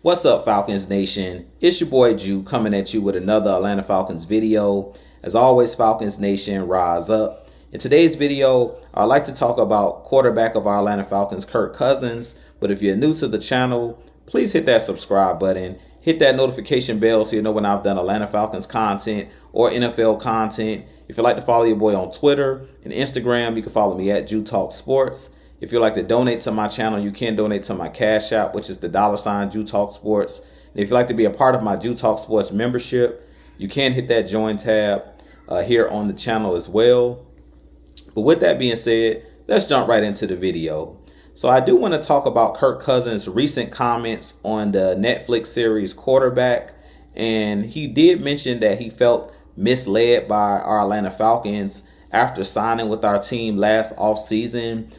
What's up, Falcons Nation? It's your boy Jew coming at you with another Atlanta Falcons video. As always, Falcons Nation, rise up. In today's video, I'd like to talk about quarterback of our Atlanta Falcons, Kirk Cousins. But if you're new to the channel, please hit that subscribe button. Hit that notification bell so you know when I've done Atlanta Falcons content or NFL content. If you'd like to follow your boy on Twitter and Instagram, you can follow me at Jew Talk Sports. If you'd like to donate to my channel, you can donate to my Cash App, which is the $ Jew Talk Sports. And if you'd like to be a part of my Jew Talk Sports membership, you can hit that join tab here on the channel as well. But with that being said, let's jump right into the video. So I do want to talk about Kirk Cousins' recent comments on the Netflix series Quarterback. And he did mention that he felt misled by our Atlanta Falcons after signing with our team last offseason.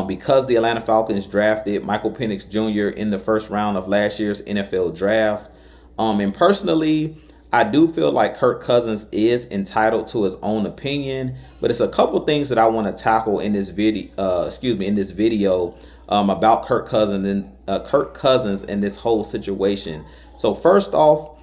Because the Atlanta Falcons drafted Michael Penix Jr. in the first round of last year's NFL draft. And personally, I do feel like Kirk Cousins is entitled to his own opinion, but it's a couple things that I want to tackle in this video. About Kirk Cousins and this whole situation. So first off,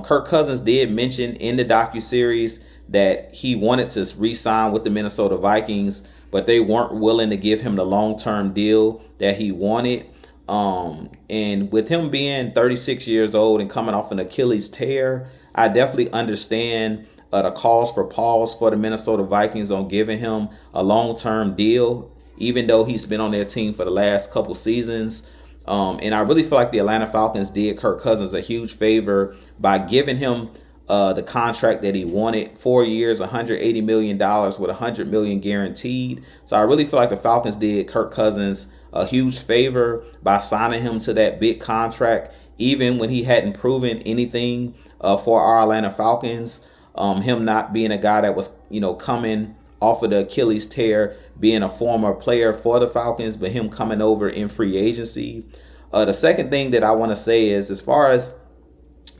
Kirk Cousins did mention in the docuseries that he wanted to re-sign with the Minnesota Vikings, but they weren't willing to give him the long-term deal that he wanted. And with him being 36 years old and coming off an Achilles tear, I definitely understand the cause for pause for the Minnesota Vikings on giving him a long-term deal, even though he's been on their team for the last couple seasons. And I really feel like the Atlanta Falcons did Kirk Cousins a huge favor by giving him the contract that he wanted, 4 years, $180 million with $100 million guaranteed. So I really feel like the Falcons did Kirk Cousins a huge favor by signing him to that big contract, even when he hadn't proven anything for our Atlanta Falcons. Him not being a guy that was, coming off of the Achilles tear, being a former player for the Falcons, but him coming over in free agency. The second thing that I want to say is, as far as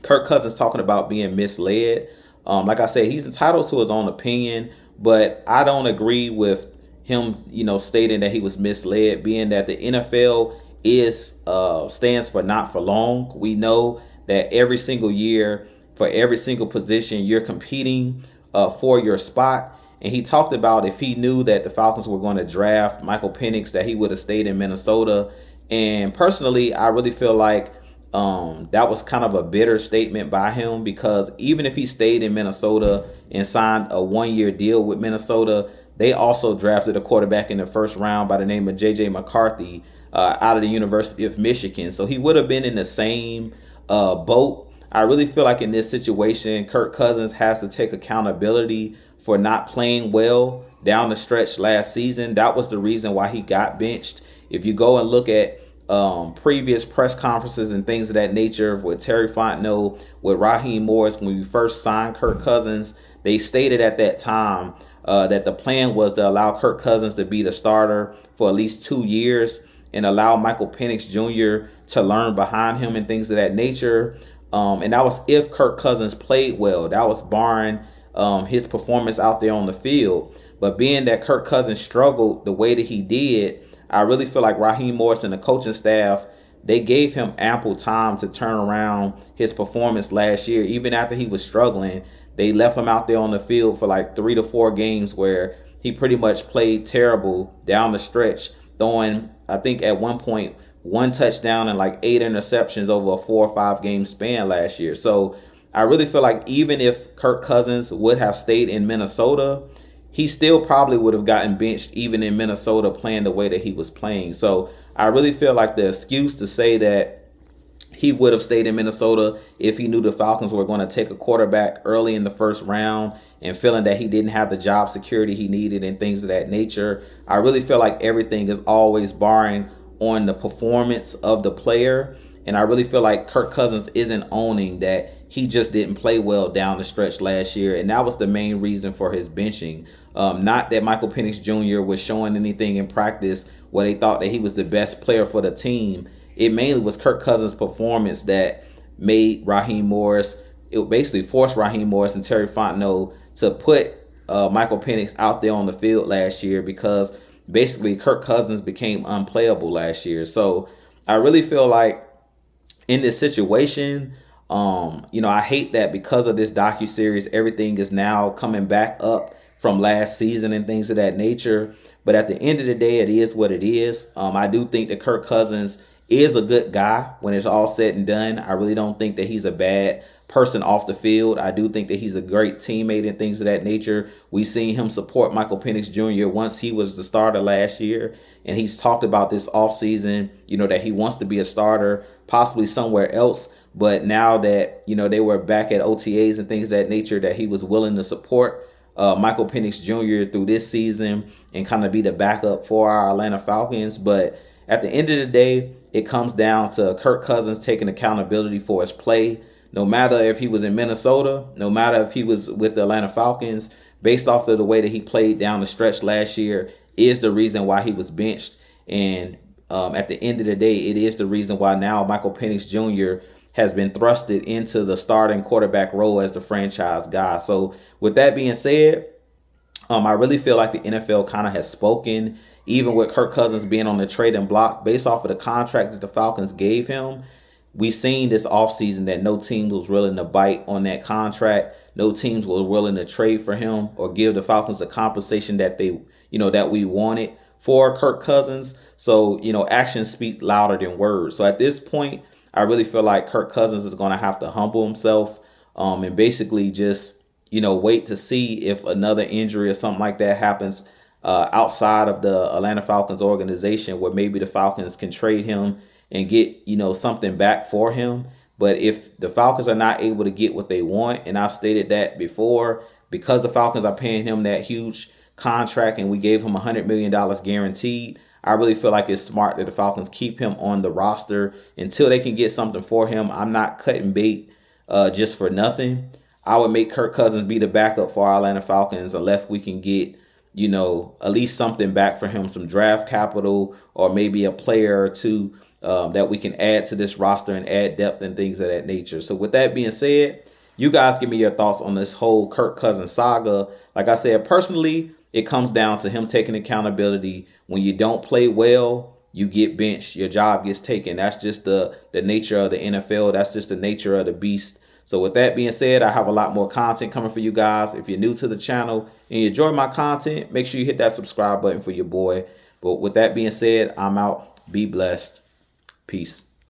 Kirk Cousins talking about being misled, like I said, he's entitled to his own opinion, but I don't agree with him, stating that he was misled, being that the NFL stands for not for long. We know that every single year, for every single position, you're competing for your spot. And he talked about if he knew that the Falcons were going to draft Michael Penix, that he would have stayed in Minnesota. And personally, I really feel like that was kind of a bitter statement by him, because even if he stayed in Minnesota and signed a 1-year deal with Minnesota, they also drafted a quarterback in the first round by the name of J.J. McCarthy out of the University of Michigan. So he would have been in the same boat. I really feel like in this situation, Kirk Cousins has to take accountability for not playing well down the stretch last season. That was the reason why he got benched. If you go and look at previous press conferences and things of that nature with Terry Fontenot, with Raheem Morris, when we first signed Kirk Cousins, they stated at that time that the plan was to allow Kirk Cousins to be the starter for at least 2 years and allow Michael Penix Jr. to learn behind him and things of that nature. And that was if Kirk Cousins played well. That was barring his performance out there on the field. But being that Kirk Cousins struggled the way that he did, I really feel like Raheem Morris and the coaching staff, they gave him ample time to turn around his performance last year. Even after he was struggling, they left him out there on the field for like 3 to 4 games where he pretty much played terrible down the stretch, throwing, I think at one point, 1 touchdown and like 8 interceptions over a 4 or 5 game span last year. So I really feel like even if Kirk Cousins would have stayed in Minnesota, he still probably would have gotten benched even in Minnesota playing the way that he was playing. So I really feel like the excuse to say that he would have stayed in Minnesota if he knew the Falcons were going to take a quarterback early in the first round and feeling that he didn't have the job security he needed and things of that nature, I really feel like everything is always barring on the performance of the player. And I really feel like Kirk Cousins isn't owning that he just didn't play well down the stretch last year. And that was the main reason for his benching. Not that Michael Penix Jr. was showing anything in practice where they thought that he was the best player for the team. It mainly was Kirk Cousins' performance that made Raheem Morris, it basically forced Raheem Morris and Terry Fontenot to put Michael Penix out there on the field last year, because basically Kirk Cousins became unplayable last year. So I really feel like in this situation, I hate that because of this docuseries, everything is now coming back up from last season and things of that nature. But at the end of the day, it is what it is. I do think that Kirk Cousins is a good guy when it's all said and done. I really don't think that he's a bad person off the field. I do think that he's a great teammate and things of that nature. We've seen him support Michael Penix Jr. once he was the starter last year. And he's talked about this offseason, that he wants to be a starter, possibly somewhere else. But now that, they were back at OTAs and things of that nature, that he was willing to support Michael Penix Jr. through this season and kind of be the backup for our Atlanta Falcons. But at the end of the day, it comes down to Kirk Cousins taking accountability for his play. No matter if he was in Minnesota, no matter if he was with the Atlanta Falcons, based off of the way that he played down the stretch last year is the reason why he was benched. And at the end of the day, it is the reason why now Michael Penix Jr. has been thrusted into the starting quarterback role as the franchise guy. So with that being said, I really feel like the NFL kind of has spoken, even with Kirk Cousins being on the trading block based off of the contract that the Falcons gave him. We seen this offseason that no team was willing to bite on that contract. No teams were willing to trade for him or give the Falcons the compensation that that we wanted for Kirk Cousins. So, actions speak louder than words. So at this point, I really feel like Kirk Cousins is going to have to humble himself and basically just, wait to see if another injury or something like that happens outside of the Atlanta Falcons organization, where maybe the Falcons can trade him and get, something back for him. But if the Falcons are not able to get what they want, and I've stated that before, because the Falcons are paying him that huge contract and we gave him $100 million guaranteed, I really feel like it's smart that the Falcons keep him on the roster until they can get something for him. I'm not cutting bait just for nothing. I would make Kirk Cousins be the backup for our Atlanta Falcons unless we can get, at least something back for him, some draft capital or maybe a player or two that we can add to this roster and add depth and things of that nature. So with that being said, you guys give me your thoughts on this whole Kirk Cousins saga. Like I said, personally, it comes down to him taking accountability. When you don't play well, you get benched. Your job gets taken. That's just the nature of the NFL. That's just the nature of the beast. So with that being said, I have a lot more content coming for you guys. If you're new to the channel and you enjoy my content, make sure you hit that subscribe button for your boy. But with that being said, I'm out. Be blessed. Peace.